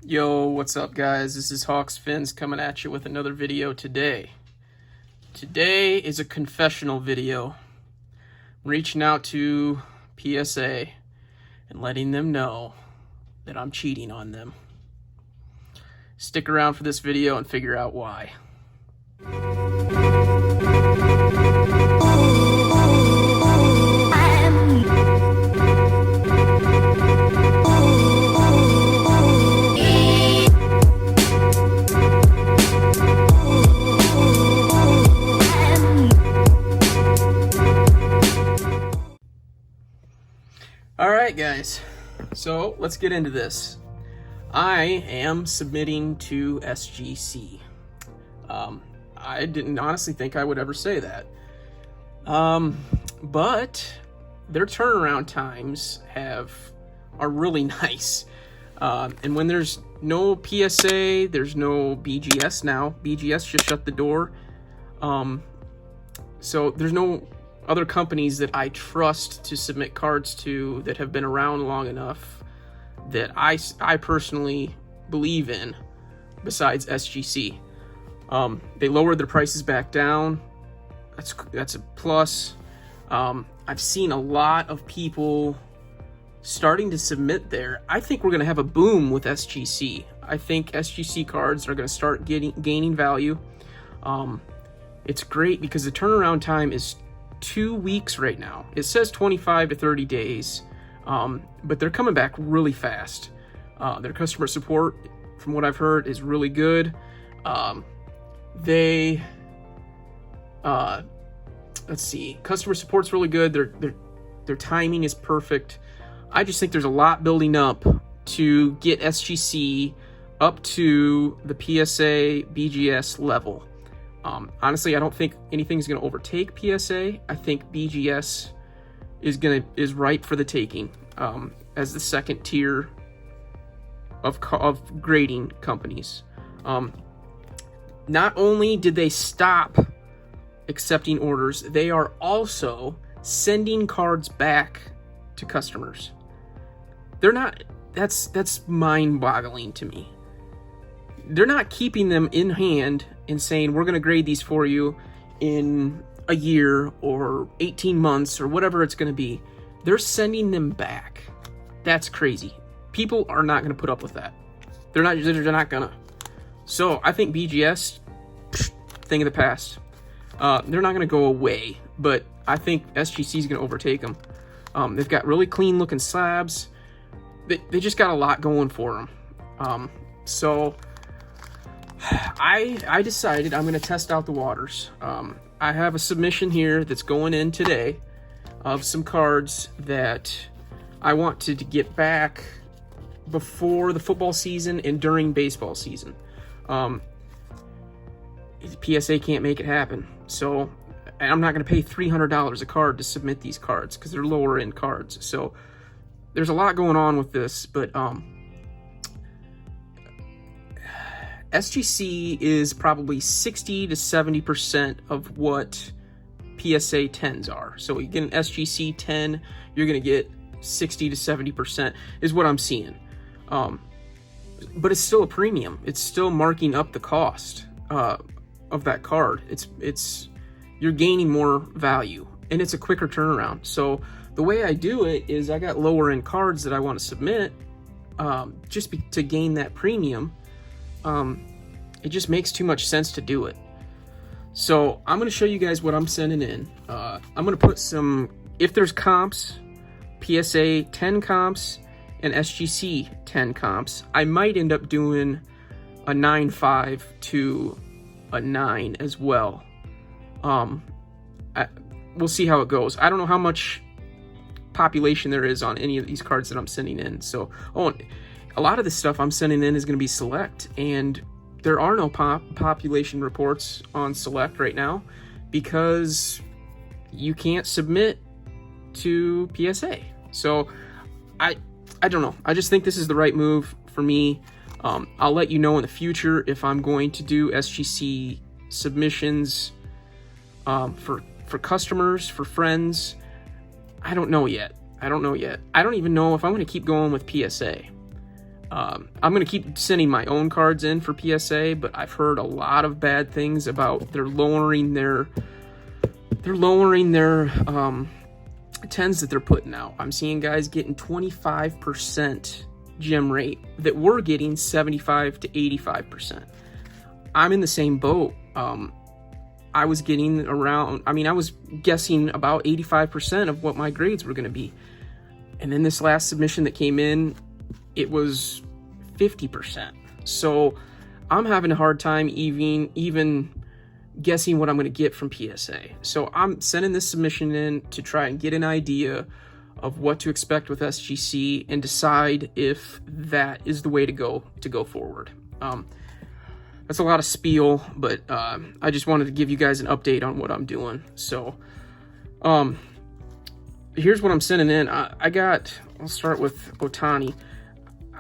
Yo, what's up guys? This is Hawks Fins coming at you with another video today. Today is a confessional video. I'm reaching out to PSA and letting them know that I'm cheating on them. Stick around for this video and figure out why. Alright guys, so let's get into this. I am submitting to SGC. I didn't honestly think I would ever say that. But their turnaround times are really nice. And when there's no PSA, there's no BGS now. BGS just shut the door. So there's no other companies that I trust to submit cards to that have been around long enough that I personally believe in besides SGC. They lowered their prices back down. That's a plus. I've seen a lot of people starting to submit there. I think we're going to have a boom with SGC. I think SGC cards are going to start gaining value. It's great because the turnaround time is 2 weeks right now. It says 25 to 30 days, but they're coming back really fast. Their customer support, from what I've heard, is really good. Let's see, customer support's really good. Their timing is perfect. I just think there's a lot building up to get SGC up to the PSA BGS level. Honestly, I don't think anything's going to overtake PSA. I think BGS is ripe for the taking as the second tier of grading companies. Not only did they stop accepting orders, they are also sending cards back to customers. They're not. That's mind-boggling to me. They're not keeping them in hand and saying, we're going to grade these for you in a year or 18 months or whatever it's going to be. They're sending them back. That's crazy. People are not going to put up with that. They're not going to. So I think BGS, thing of the past. They're not going to go away, but I think SGC is going to overtake them. They've got really clean looking slabs. They just got a lot going for them. So I decided I'm going to test out the waters. I have a submission here that's going in today of some cards that I want to get back before the football season and during baseball season. PSA can't make it happen. So I'm not going to pay $300 a card to submit these cards because they're lower end cards. So there's a lot going on with this, but SGC is probably 60 to 70% of what PSA 10s are. So you get an SGC 10, you're going to get 60 to 70% is what I'm seeing. But it's still a premium. It's still marking up the cost of that card. You're gaining more value, and it's a quicker turnaround. So the way I do it is I got lower end cards that I want to submit to gain that premium. It just makes too much sense to do it. So I'm going to show you guys what I'm sending in. I'm going to put if there's comps, PSA 10 comps and SGC 10 comps, I might end up doing a 9.5 to a 9 as well. We'll see how it goes. I don't know how much population there is on any of these cards that I'm sending in. So, a lot of the stuff I'm sending in is going to be select, and there are no population reports on select right now because you can't submit to PSA. So I don't know. I just think this is the right move for me. I'll let you know in the future if I'm going to do SGC submissions for customers, for friends. I don't know yet. I don't even know if I'm going to keep going with PSA. I'm going to keep sending my own cards in for PSA, but I've heard a lot of bad things about they're lowering their 10s that they're putting out. I'm seeing guys getting 25% gem rate that we're getting 75 to 85%. I'm in the same boat. I was getting around, I was guessing about 85% of what my grades were going to be. And then this last submission that came in, it was 50%. So I'm having a hard time even guessing what I'm going to get from PSA. So I'm sending this submission in to try and get an idea of what to expect with SGC and decide if that is the way to go forward. That's a lot of spiel, but I just wanted to give you guys an update on what I'm doing. So here's what I'm sending in. I'll start with Otani.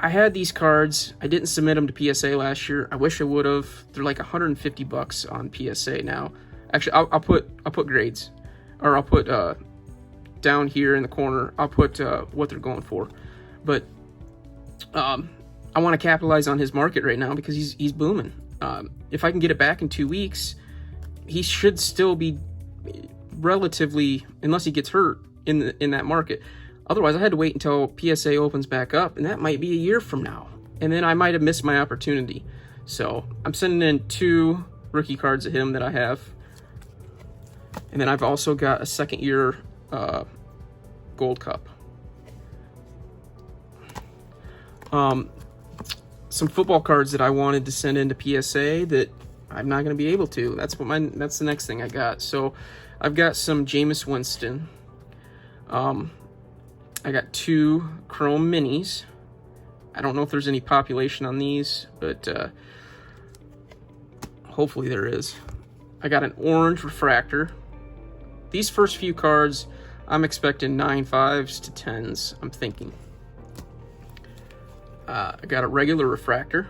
I had these cards. I didn't submit them to PSA last year. I wish I would have. They're like $150 on PSA now. Actually, I'll put grades, or I'll put down here in the corner. I'll put what they're going for. But I want to capitalize on his market right now because he's booming. If I can get it back in 2 weeks, he should still be relatively, unless he gets hurt in that market. Otherwise, I had to wait until PSA opens back up, and that might be a year from now. And then I might have missed my opportunity. So I'm sending in 2 rookie cards of him that I have. And then I've also got a second year Gold Cup. Some football cards that I wanted to send into PSA that I'm not going to be able to. That's the next thing I got. So I've got some Jameis Winston. I got 2 Chrome Minis. I don't know if there's any population on these, but hopefully there is. I got an orange refractor. These first few cards, I'm expecting 9 5s to 10s, I'm thinking. I got a regular refractor.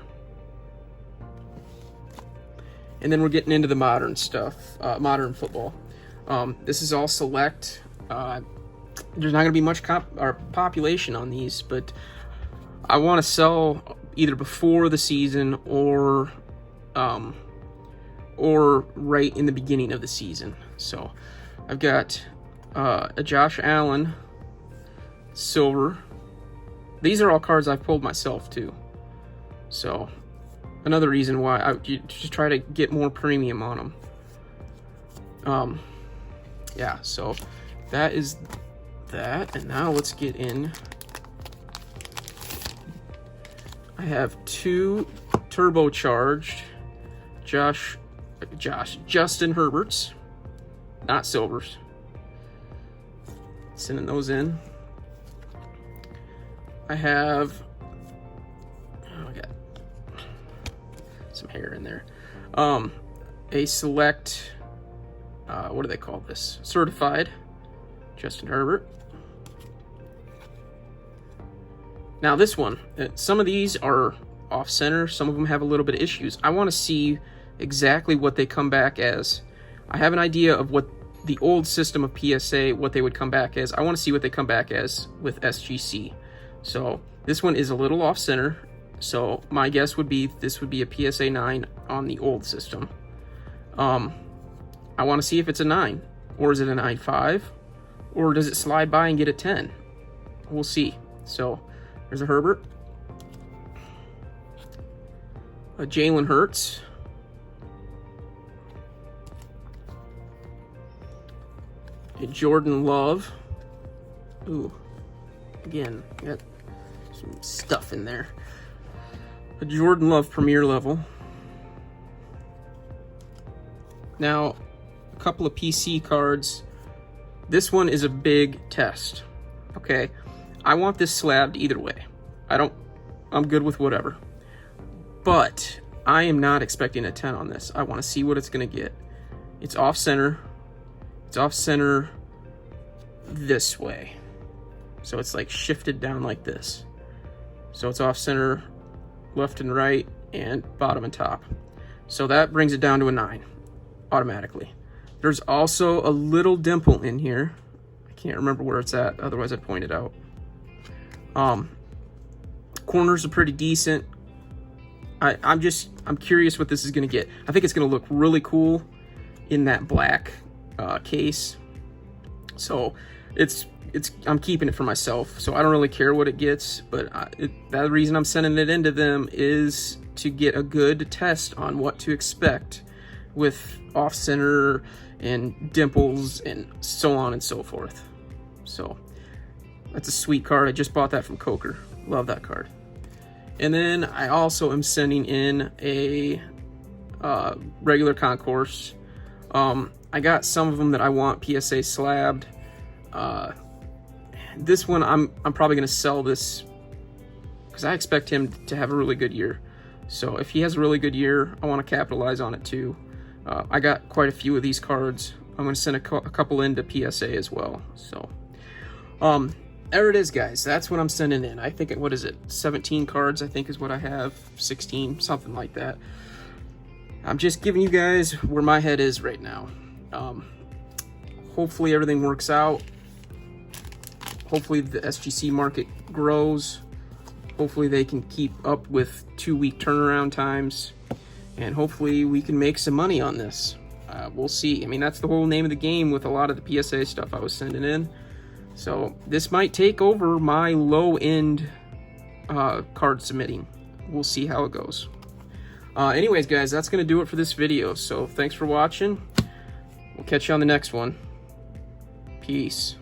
And then we're getting into the modern stuff, modern football. This is all select. There's not going to be much population on these, but I want to sell either before the season or right in the beginning of the season. So I've got a Josh Allen silver. These are all cards I've pulled myself too. So another reason why I just try to get more premium on them. Yeah, so that is that. And now let's get in. I have 2 turbocharged Justin Herberts, not silvers. Sending those in. I have, I got some hair in there. A select, what do they call this? Certified Justin Herbert. Now this one, some of these are off center. Some of them have a little bit of issues. I want to see exactly what they come back as. I have an idea of what the old system of PSA, what they would come back as. I want to see what they come back as with SGC. So this one is a little off center. So my guess would be this would be a PSA 9 on the old system. I want to see if it's a 9, or is it a 9.5, or does it slide by and get a 10? We'll see. So there's a Herbert, a Jalen Hurts, a Jordan Love. Ooh, again, got some stuff in there. A Jordan Love Premier level. Now, a couple of PC cards. This one is a big test. Okay, I want this slabbed either way. I'm good with whatever. But I am not expecting a 10 on this. I want to see what it's going to get. It's off center. It's off center this way. So it's like shifted down like this. So it's off center left and right and bottom and top. So that brings it down to a 9 automatically. There's also a little dimple in here. I can't remember where it's at, otherwise I'd point it out. Corners are pretty decent. I'm curious what this is going to get. I think it's going to look really cool in that black case. So I'm keeping it for myself. So I don't really care what it gets, but the reason I'm sending it into them is to get a good test on what to expect with off center and dimples and so on and so forth. So that's a sweet card. I just bought that from Coker. Love that card. And then I also am sending in a regular concourse. I got some of them that I want PSA slabbed. This one I'm probably gonna sell this because I expect him to have a really good year. So if he has a really good year, I want to capitalize on it too. I got quite a few of these cards. I'm gonna send a couple into PSA as well. So there it is, guys. That's what I'm sending in. I think, what is it, 17 cards I think is what I have, 16, something like that. I'm just giving you guys where my head is right now. Hopefully everything works out. Hopefully the SGC market grows. Hopefully they can keep up with 2-week turnaround times, and hopefully we can make some money on this. We'll see. I mean, that's the whole name of the game with a lot of the PSA stuff I was sending in. So this might take over my low-end card submitting. We'll see how it goes. Anyways, guys, that's going to do it for this video. So thanks for watching. We'll catch you on the next one. Peace.